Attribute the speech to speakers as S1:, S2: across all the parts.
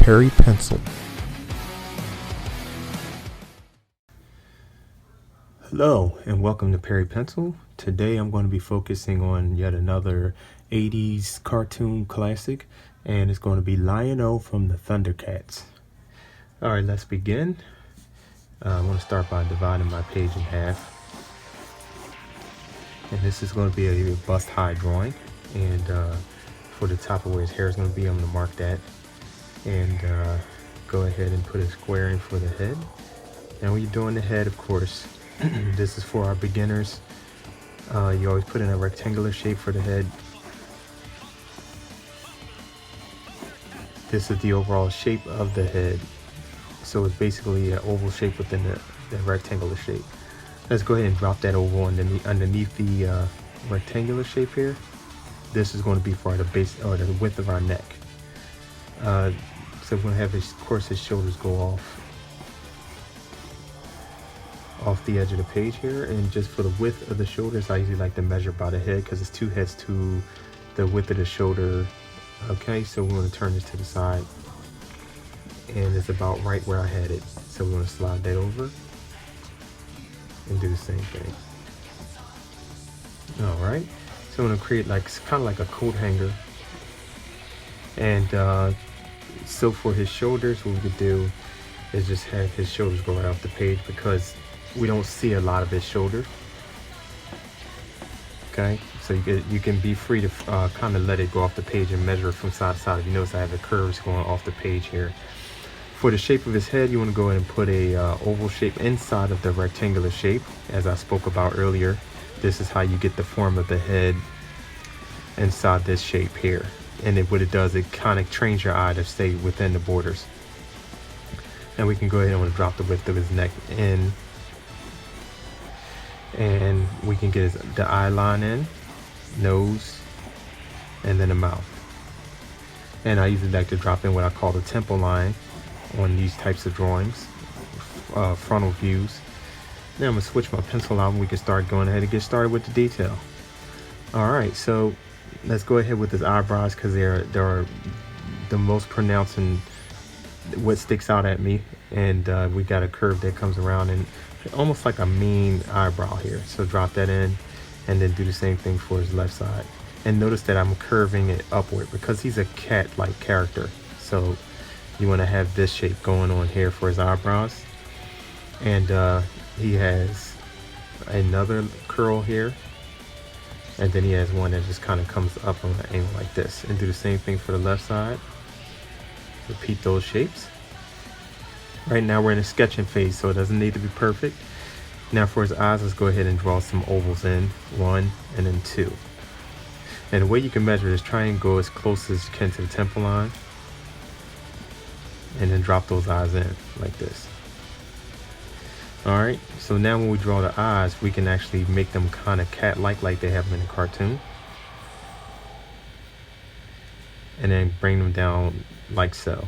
S1: Perry Pencil.
S2: Hello and welcome to Perry Pencil. Today I'm going to be focusing on yet another 80s cartoon classic, and it's going to be Lion-O from the Thundercats. Alright, let's begin. I'm going to start by dividing my page in half. And this is going to be a bust high drawing, and for the top of where his hair is going to be, I'm going to mark that and go ahead and put a square in for the head. Now when you're doing the head, of course, this is for our beginners. You always put in a rectangular shape for the head. This is the overall shape of the head. So it's basically an oval shape within the rectangular shape. Let's go ahead and drop that oval underneath the rectangular shape here. This is going to be for the base or the width of our neck. So we're going to have his shoulders go off the edge of the page here, and just for the width of the shoulders, I usually like to measure by the head because it's two heads to the width of the shoulder. Okay, so we're going to turn this to the side, and it's about right where I had it. So we're going to slide that over and do the same thing. All right, so I'm going to create kind of like a coat hanger, and so for his shoulders, what we could do is just have his shoulders go right off the page because we don't see a lot of his shoulder. Okay, so you can be free to kind of let it go off the page and measure from side to side. If you notice, I have the curves going off the page here. For the shape of his head, you want to go ahead and put a oval shape inside of the rectangular shape, as I spoke about earlier. This is how you get the form of the head inside this shape here. And what it does, it kind of trains your eye to stay within the borders. And we can go ahead and drop the width of his neck in, and we can get the eye line in, nose, and then the mouth. And I usually like to drop in what I call the temple line on these types of drawings, frontal views. Now I'm gonna switch my pencil out and we can start going ahead and get started with the detail. All right, so let's go ahead with his eyebrows because they're the most pronounced and what sticks out at me. And we got a curve that comes around and almost like a mean eyebrow here. So drop that in and then do the same thing for his left side. And notice that I'm curving it upward because he's a cat-like character. So you want to have this shape going on here for his eyebrows. And he has another curl here. And then he has one that just kind of comes up on an angle like this. And do the same thing for the left side. Repeat those shapes. Right now we're in a sketching phase, so it doesn't need to be perfect. Now for his eyes, let's go ahead and draw some ovals in. 1 and then 2. And the way you can measure is try and go as close as you can to the temple line. And then drop those eyes in like this. Alright, so now when we draw the eyes, we can actually make them kind of cat-like, like they have them in a cartoon. And then bring them down like so.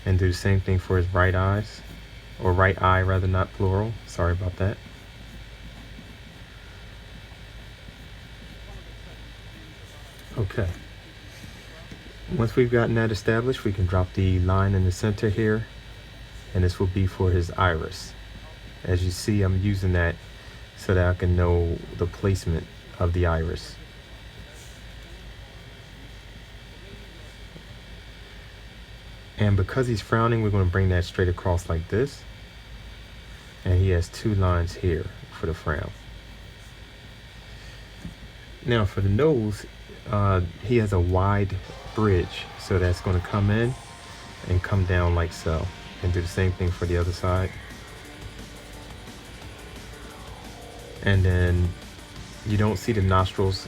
S2: And do the same thing for his right eyes, or right eye rather, not plural. Sorry about that. Okay. Once we've gotten that established, we can drop the line in the center here. And this will be for his iris. As you see, I'm using that so that I can know the placement of the iris. And because he's frowning, we're going to bring that straight across like this. And he has 2 lines here for the frown. Now for the nose, he has a wide bridge. So that's going to come in and come down like so. And do the same thing for the other side. And then you don't see the nostrils,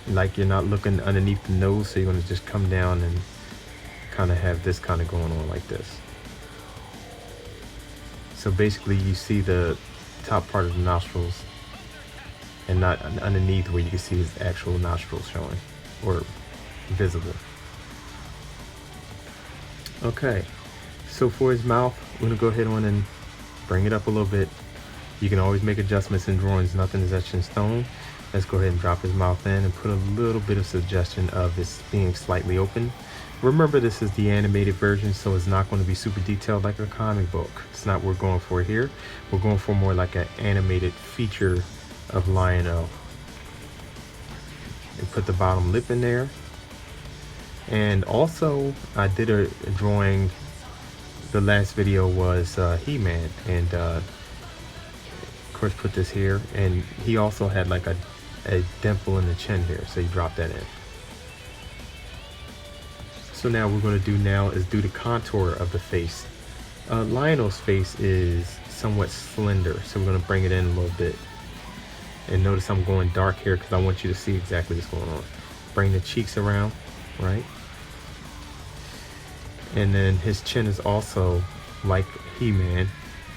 S2: like you're not looking underneath the nose, so you're going to just come down and kind of have this kind of going on like this. So basically you see the top part of the nostrils and not underneath where you can see his actual nostrils showing or visible. Okay. So for his mouth, we're going to go ahead on and bring it up a little bit. You can always make adjustments in drawings. Nothing is etched in stone. Let's go ahead and drop his mouth in and put a little bit of suggestion of this being slightly open. Remember, this is the animated version, so it's not going to be super detailed like a comic book. It's not what we're going for here. We're going for more like an animated feature of Lion-O. And put the bottom lip in there. And also, I did a drawing. The last video was He-Man, and of course put this here. And he also had like a dimple in the chin here, so you drop that in. So now what we're going to do now is do the contour of the face. Lion-O's face is somewhat slender, so we're going to bring it in a little bit. And notice I'm going dark here because I want you to see exactly what's going on. Bring the cheeks around, right? And then his chin is also, like He-Man,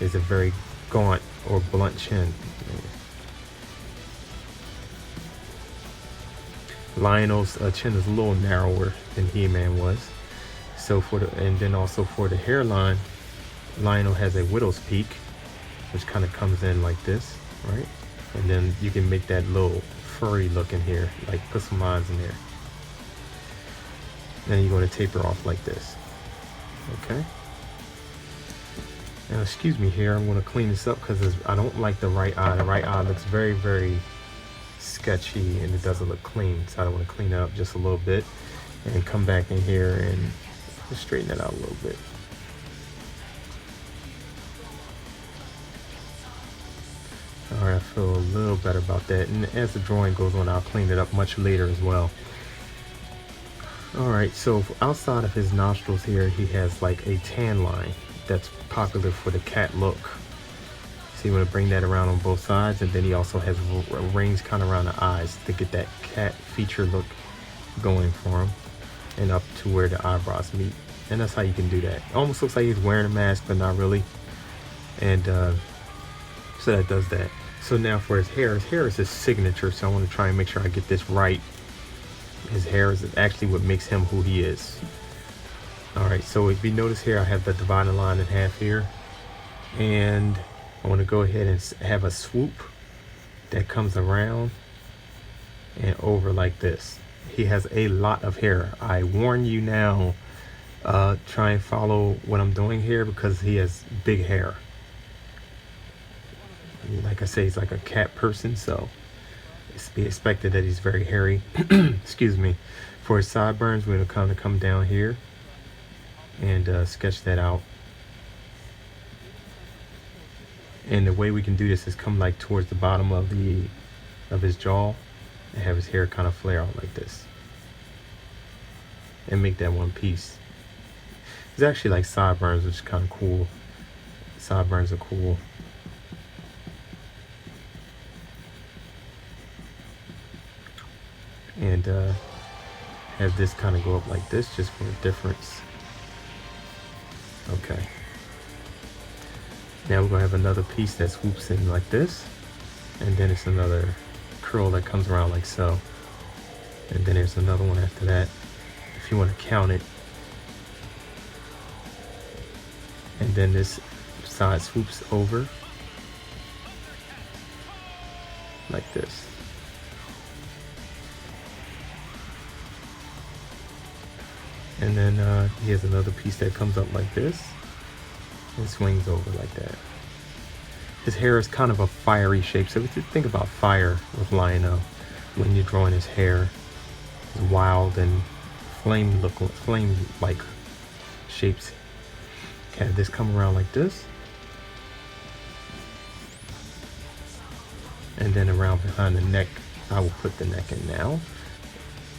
S2: is a very gaunt or blunt chin. Lion-O's chin is a little narrower than He-Man was. So and then also for the hairline, Lion-O has a widow's peak, which kind of comes in like this, right? And then you can make that little furry look in here, like put some lines in there. Then you're going to taper off like this. Okay. Now excuse me here, I'm going to clean this up because I don't like the right eye. The right eye looks very, very sketchy and it doesn't look clean, so I want to clean it up just a little bit and come back in here and just straighten it out a little bit. Alright, I feel a little better about that, and as the drawing goes on I'll clean it up much later as well. Alright, so outside of his nostrils here he has like a tan line that's popular for the cat look. So you want to bring that around on both sides, and then he also has rings kind of around the eyes to get that cat feature look going for him, and up to where the eyebrows meet. And that's how you can do that. It almost looks like he's wearing a mask, but not really. And so that does that. So now for his hair is his signature, so I want to try and make sure I get this right. His hair is actually what makes him who he is. Alright, so if you notice here, I have the dividing line in half here. And I want to go ahead and have a swoop that comes around and over like this. He has a lot of hair. I warn you now, try and follow what I'm doing here because he has big hair. Like I say, he's like a cat person, so it's to be expected that he's very hairy. Excuse me. For his sideburns, we're going to come down here and sketch that out. And the way we can do this is come like towards the bottom of his jaw and have his hair kind of flare out like this and make that one piece. It's actually like sideburns, which is kind of cool. Sideburns are cool. And have this kind of go up like this just for a difference. Okay. Now we're going to have another piece that swoops in like this, and then it's another curl that comes around like so, and then there's another one after that if you want to count it, and then this side swoops over like this. And then he has another piece that comes up like this and swings over like that. His hair is kind of a fiery shape, so if you think about fire with Lion-O, when you're drawing his hair, it's wild and flame-like shapes. Okay, this come around like this, and then around behind the neck. I will put the neck in now.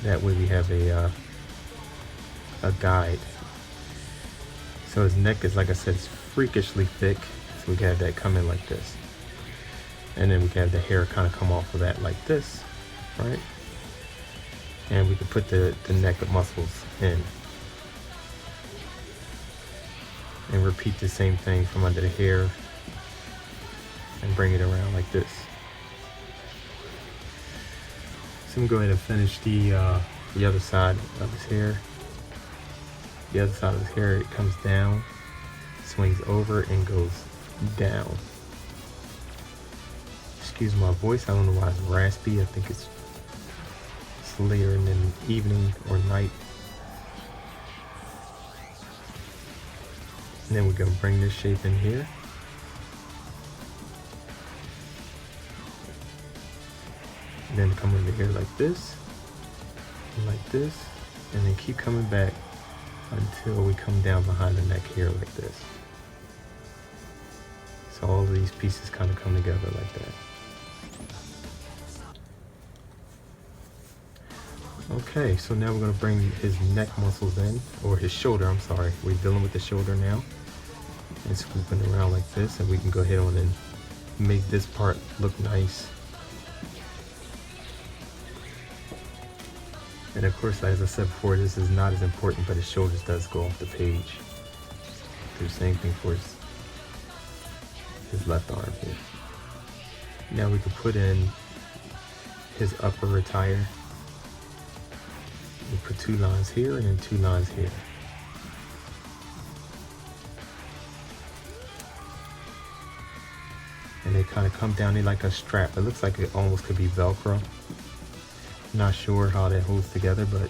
S2: That way we have a guide. So his neck is, like I said, it's freakishly thick, so we can have that come in like this, and then we can have the hair kind of come off of that like this, right? And we can put the neck muscles in and repeat the same thing from under the hair and bring it around like this. So I'm going to go ahead and finish the other side of his hair. The other side of his hair, it comes down, swings over, and goes down. excuse my voice. I don't know why it's raspy. I think it's later in the evening or night. And then we're going to bring this shape in here. And then come over here like this, and like this, and then keep coming back until we come down behind the neck here like this. So all of these pieces kind of come together like that. Okay, so now we're going to bring his neck muscles in, or his shoulder, I'm sorry. We're dealing with the shoulder now. And swooping around like this, and we can go ahead on and make this part look nice. And of course, as I said before, this is not as important, but his shoulders does go off the page. Do the same thing for his left arm here. Now we can put in his upper attire. We put 2 lines here and then 2 lines here. And they kind of come down there like a strap. It looks like it almost could be Velcro. Not sure how that holds together, but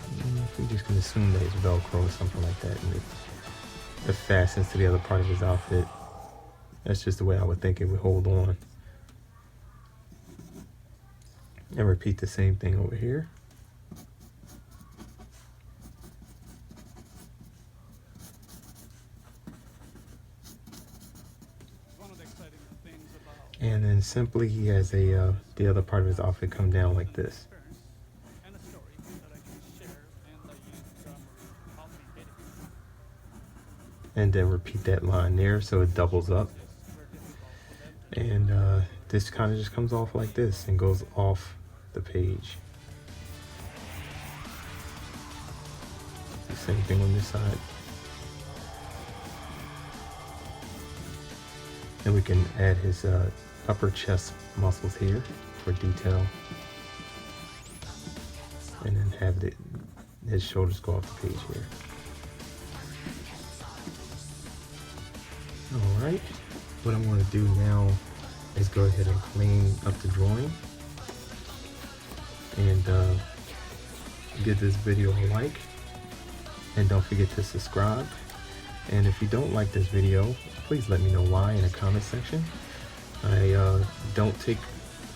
S2: we just can assume that it's Velcro or something like that. And it fastens to the other part of his outfit. That's just the way I would think it would hold on. And repeat the same thing over here. And then simply he has a the other part of his outfit come down like this. And then repeat that line there so it doubles up. And this kind of just comes off like this and goes off the page. The same thing on this side. And we can add his upper chest muscles here for detail. And then have his shoulders go off the page here. Alright, what I'm going to do now is go ahead and clean up the drawing and give this video a like, and don't forget to subscribe. And if you don't like this video, please let me know why in the comment section. I don't take,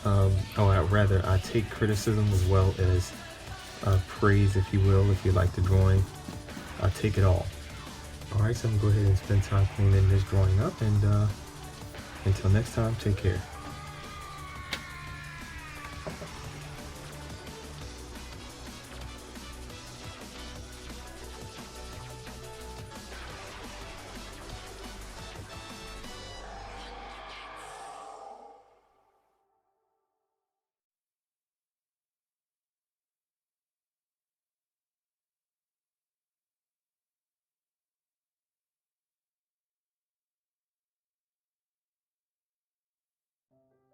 S2: I take criticism as well as praise, if you will. If you like the drawing, I take it all. Alright, so I'm going to go ahead and spend time cleaning this drawing up, and until next time, take care.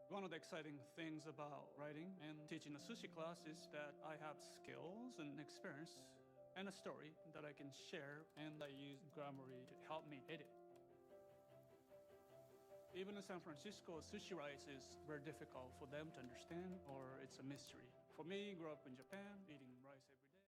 S1: One of the exciting things about writing and teaching a sushi class is that I have skills and experience and a story that I can share, and I use Grammarly to help me edit. Even in San Francisco, sushi rice is very difficult for them to understand, or it's a mystery. For me, grew up in Japan, eating rice every